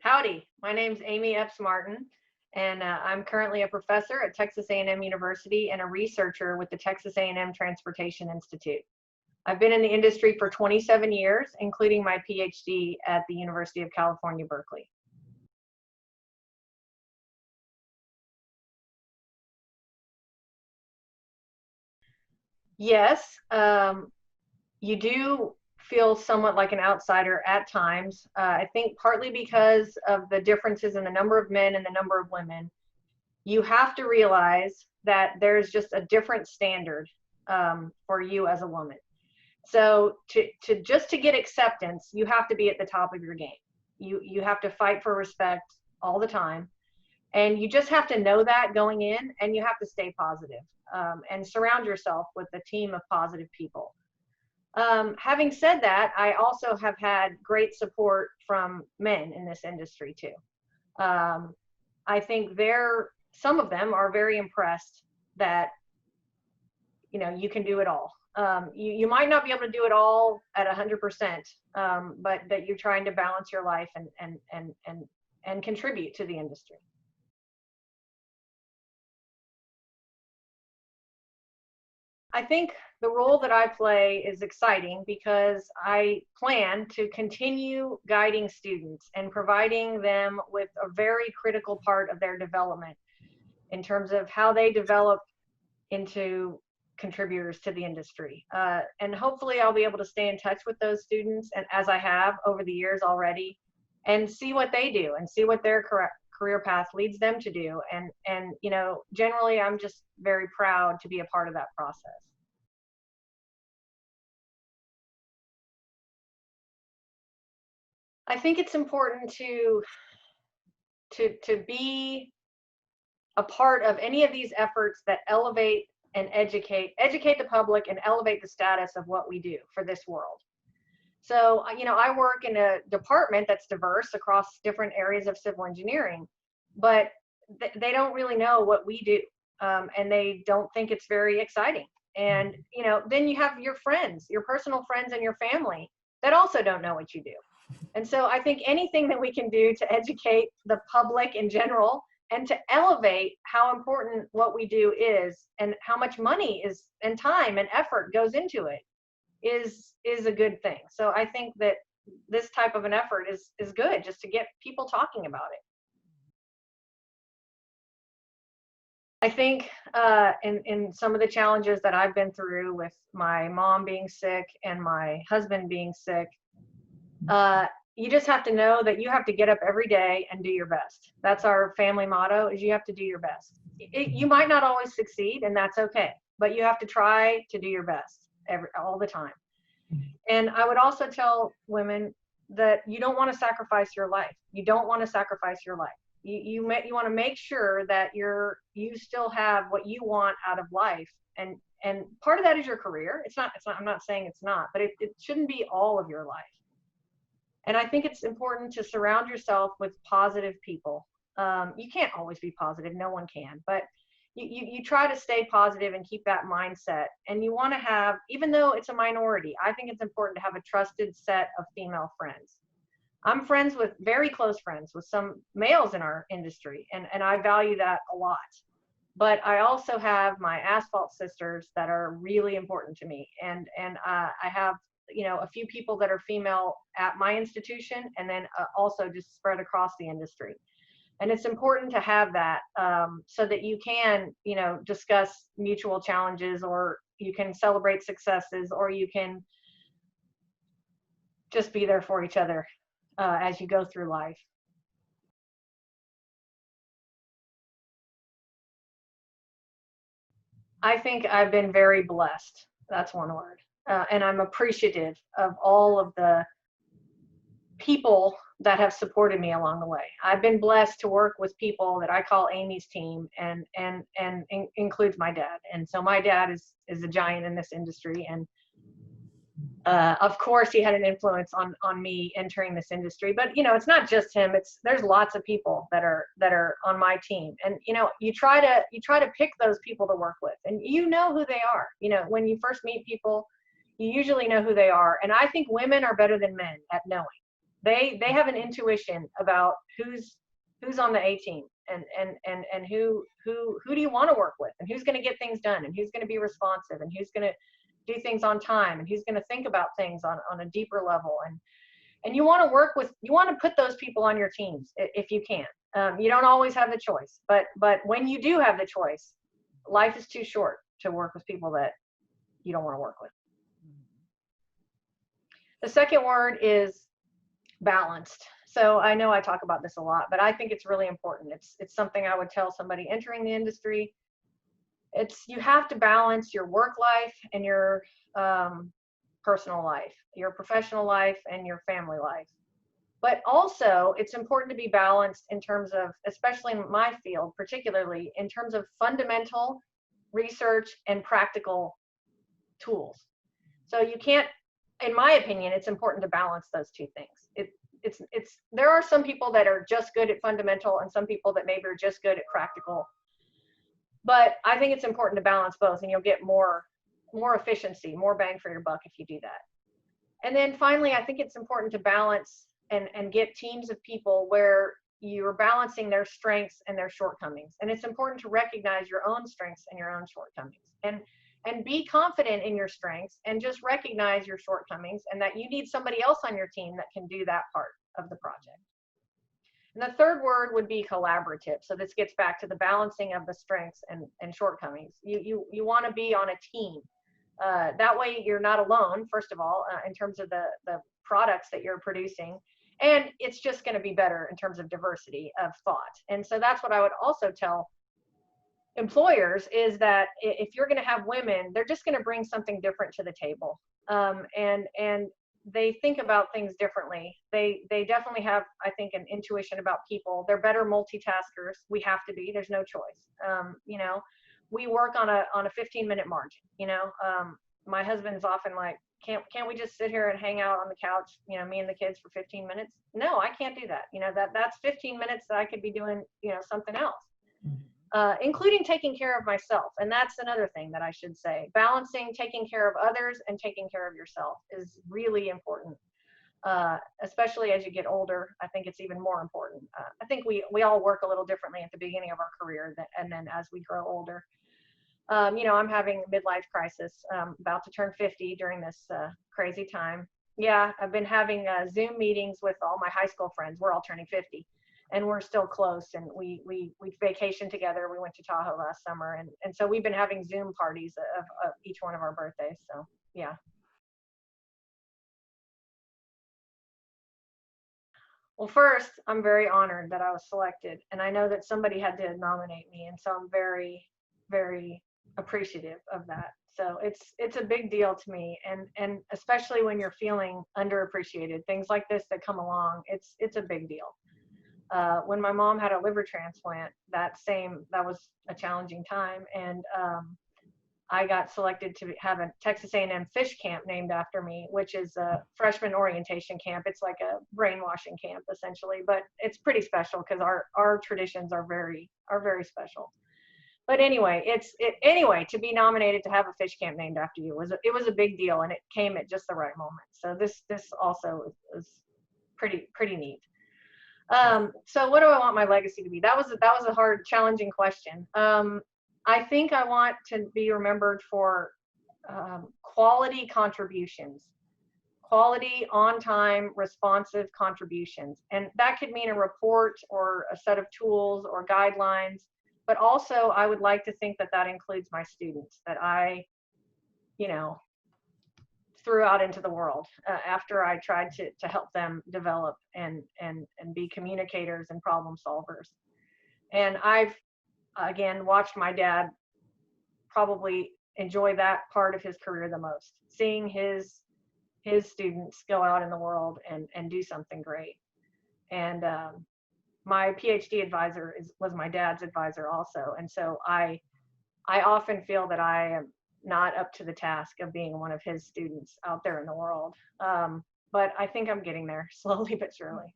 Howdy, my name's Amy Epps Martin, and I'm currently a professor at Texas A&M University and a researcher with the Texas A&M Transportation Institute. I've been in the industry for 27 years, including my Ph.D. at the University of California, Berkeley. Yes, you do feel somewhat like an outsider at times. I think partly because of the differences in the number of men and the number of women. You have to realize that there's just a different standard for you as a woman. So to get acceptance, you have to be at the top of your game. You have to fight for respect all the time, and you just have to know that going in, and you have to stay positive and surround yourself with a team of positive people. Having said that, I also have had great support from men in this industry too. I think some of them are very impressed that you can do it all. You might not be able to do it all at 100%, but that you're trying to balance your life and contribute to the industry. I think the role that I play is exciting because I plan to continue guiding students and providing them with a very critical part of their development in terms of how they develop into contributors to the industry. And hopefully I'll be able to stay in touch with those students, and as I have over the years already, and see what they do and see what their career path leads them to do. And generally I'm just very proud to be a part of that process. I think it's important to be a part of any of these efforts that elevate and educate the public and elevate the status of what we do for this world. So, I work in a department that's diverse across different areas of civil engineering, but they don't really know what we do, and they don't think it's very exciting. And, then you have your friends, your personal friends and your family that also don't know what you do. And so I think anything that we can do to educate the public in general and to elevate how important what we do is and how much money is and time and effort goes into it is a good thing. So I think that this type of an effort is good, just to get people talking about it. I think in some of the challenges that I've been through with my mom being sick and my husband being sick, you just have to know that you have to get up every day and do your best. That's our family motto, is you have to do your best. You might not always succeed, and that's okay, but you have to try to do your best all the time. And I would also tell women that you don't want to sacrifice your life. You don't want to sacrifice your life. You want to make sure that you still have what you want out of life, and part of that is your career. It's not I'm not saying it's not, but it shouldn't be all of your life. And I think it's important to surround yourself with positive people. You can't always be positive, no one can, but you try to stay positive and keep that mindset. And you want to have, even though it's a minority, I think it's important to have a trusted set of female friends. I'm very close friends with some males in our industry, and I value that a lot. But I also have my asphalt sisters that are really important to me. And I have a few people that are female at my institution, and then also just spread across the industry. And it's important to have that so that you can, discuss mutual challenges, or you can celebrate successes, or you can just be there for each other as you go through life. I think I've been very blessed. That's one word. And I'm appreciative of all of the people that have supported me along the way. I've been blessed to work with people that I call Amy's team, and includes my dad. And so my dad is a giant in this industry, and of course he had an influence on me entering this industry. But it's not just him. There's lots of people that are on my team, and you try to pick those people to work with, and who they are. When you first meet people, you usually know who they are. And I think women are better than men at knowing. They have an intuition about who's on the A team, and who do you want to work with, and who's going to get things done, and who's going to be responsive, and who's going to do things on time, and who's going to think about things on a deeper level. And you want to work with, you want to put those people on your teams if you can. You don't always have the choice, but when you do have the choice, life is too short to work with people that you don't want to work with. The second word is balanced. So I know I talk about this a lot, but I think it's really important. It's something I would tell somebody entering the industry. You have to balance your work life and your personal life, your professional life and your family life. But also it's important to be balanced in terms of, especially in my field, particularly in terms of fundamental research and practical tools. So you can't, in my opinion, it's important to balance those two things. There are some people that are just good at fundamental and some people that maybe are just good at practical. But I think it's important to balance both, and you'll get more efficiency, more bang for your buck if you do that. And then finally, I think it's important to balance and get teams of people where you're balancing their strengths and their shortcomings. And it's important to recognize your own strengths and your own shortcomings. And be confident in your strengths and just recognize your shortcomings, and that you need somebody else on your team that can do that part of the project. And the third word would be collaborative. So this gets back to the balancing of the strengths and shortcomings. You want to be on a team. That way you're not alone, first of all, in terms of the products that you're producing. And it's just going to be better in terms of diversity of thought. And so that's what I would also tell employers, is that if you're going to have women, they're just going to bring something different to the table. And they think about things differently. They definitely have, I think, an intuition about people. They're better multitaskers. We have to be. There's no choice. You know, we work on a 15-minute margin. You know, my husband's often like, can't we just sit here and hang out on the couch, you know, me and the kids for 15 minutes? No, I can't do that. You know, that's 15 minutes that I could be doing, you know, something else. Including taking care of myself. And that's another thing that I should say. Balancing taking care of others and taking care of yourself is really important, especially as you get older. I think it's even more important. I think we all work a little differently at the beginning of our career, and then as we grow older. You know, I'm having a midlife crisis, about to turn 50 during this crazy time. Yeah, I've been having Zoom meetings with all my high school friends. We're all turning 50. And we're still close, and we vacationed together. We went to Tahoe last summer, and so we've been having Zoom parties of each one of our birthdays. So yeah. Well, first, I'm very honored that I was selected, and I know that somebody had to nominate me, and so I'm very, very appreciative of that. So it's a big deal to me, and especially when you're feeling underappreciated, things like this that come along, it's a big deal. When my mom had a liver transplant, that was a challenging time, and I got selected to have a Texas A&M fish camp named after me, which is a freshman orientation camp. It's like a brainwashing camp essentially, but it's pretty special because our traditions are very special. But anyway, anyway, to be nominated to have a fish camp named after you was a big deal, and it came at just the right moment. So this also is pretty neat. So what do I want my legacy to be? That was a hard, challenging question. I think I want to be remembered for quality contributions, quality, on-time, responsive contributions. And that could mean a report or a set of tools or guidelines, but also I would like to think that includes my students, that I, you know, threw out into the world after I tried to help them develop and be communicators and problem solvers. And I've, again, watched my dad probably enjoy that part of his career the most, seeing his students go out in the world and do something great. And my Ph.D. advisor was my dad's advisor also. And so I often feel that I am not up to the task of being one of his students out there in the world. But I think I'm getting there slowly but surely.